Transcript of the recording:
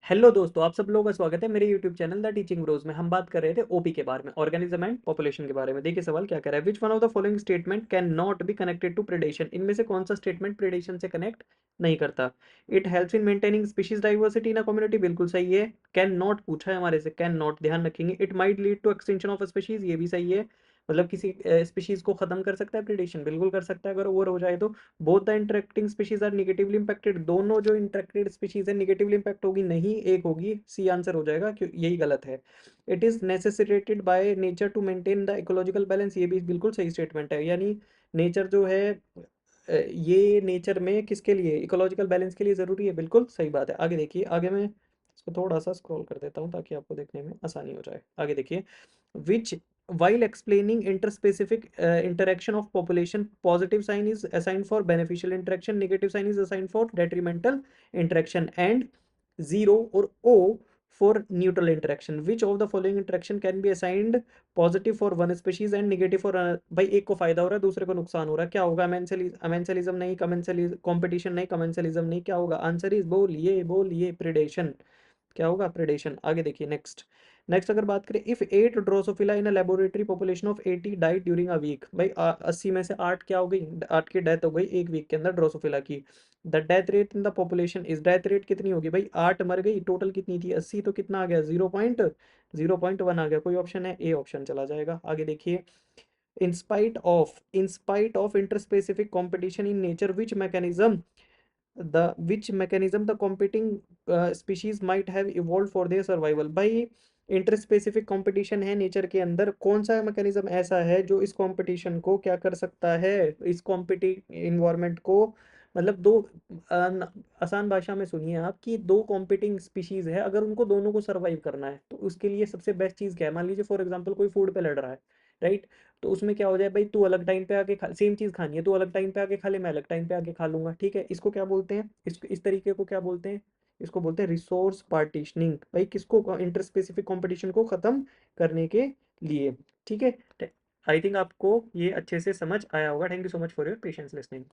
Hello दोस्तों, आप सब लोगों का स्वागत है मेरे YouTube channel the teaching bros में। हम बात कर रहे थे ओपी के बारे में, ऑर्गेनिज्म एंड पॉपुलेशन के बारे में। देखिए सवाल क्या कर रहा है, which one of the following statement can not be connected to predation. इनमें से कौन सा स्टेटमेंट प्रेडेशन से कनेक्ट नहीं करता। It helps in maintaining species diversity in a community, बिल्कुल सही है। कैन नॉट पूछा है हमारे से, कैन नॉट ध्यान रखेंगे। It might lead to extension of species, ये भी सही है। मतलब किसी स्पीशीज को खत्म कर सकता है प्रेडेशन, बिल्कुल कर सकता है अगर ओवर हो जाए तो। Both the interacting species are negatively impacted, दोनों जो इंटरेक्टेड स्पीशीज है निगेटिवली इंपैक्ट होगी नहीं, एक होगी। सी आंसर हो जाएगा, क्यों यही गलत है। It is necessitated by nature to maintain the ecological balance, ये भी बिल्कुल सही स्टेटमेंट है। यानी नेचर जो है ये नेचर में किसके लिए, इकोलॉजिकल बैलेंस के लिए जरूरी है, बिल्कुल सही बात है। आगे देखिए, आगे मैं इसको थोड़ा सा स्क्रॉल कर देता हूँ ताकि आपको देखने में आसानी हो जाए। आगे देखिए, विच while explaining interspecific interaction of population, positive sign is assigned for beneficial interaction, negative sign is assigned for detrimental interaction, and 0 or O for neutral interaction. Which of the following interaction can be assigned positive for one species and negative for भाई एक को फायदा हो रहा है दूसरे को नुकसान हो रहा है, क्या होगा। अमेंसलिज्म नहीं, कॉम्पिटिशन नहीं, कमेंसलिज्म नहीं, क्या होगा। आंसर इज बोलिए प्रिडेशन। क्या होगा, प्रेडेशन। आगे देखिए, नेक्स्ट नेक्स्ट अगर बात करें, if 8 drosophila in a laboratory population of 80 died during a week. भाई 80 में से 8 क्या हो गई, 8 की डेथ हो गई एक वीक के अंदर ड्रोसोफिला की। The death rate in the population is, death rate कितनी होगी भाई, 8 मर गई, टोटल कितनी थी 80, तो कितना आ गया 0.1 आ गया। कोई ऑप्शन है, ए ऑप्शन चला जाएगा। आगे देखिए, in spite of interspecific competition in nature, which mechanism the competing species might have evolved for their survival। भाई इंटरस्पेसिफिक कंपटीशन है नेचर के अंदर, कौन सा मैकेनिज्म ऐसा है जो इस कंपटीशन को क्या कर सकता है, इस कॉम्पिटी इन्वायरमेंट को। मतलब दो आसान भाषा में सुनिए आप, कि दो कॉम्पिटिंग स्पीशीज है, अगर उनको दोनों को सर्वाइव करना है तो उसके लिए सबसे बेस्ट चीज़ क्या है। मान लीजिए फॉर एग्जांपल कोई फूड पे लड़ रहा है, राइट। तो उसमें क्या हो जाए भाई, तू अलग टाइम पे आके खा, सेम चीज़ खानी है, तू अलग टाइम पे आके खा ले, मैं अलग टाइम पे आके खा लूंगा, ठीक है। इसको क्या बोलते हैं, इस तरीके को क्या बोलते हैं, इसको बोलते हैं रिसोर्स पार्टीशनिंग। भाई किसको, इंटर स्पेसिफिक कंपटीशन को खत्म करने के लिए, ठीक है। आई थिंक आपको ये अच्छे से समझ आया होगा। Thank you so much for your patience listening.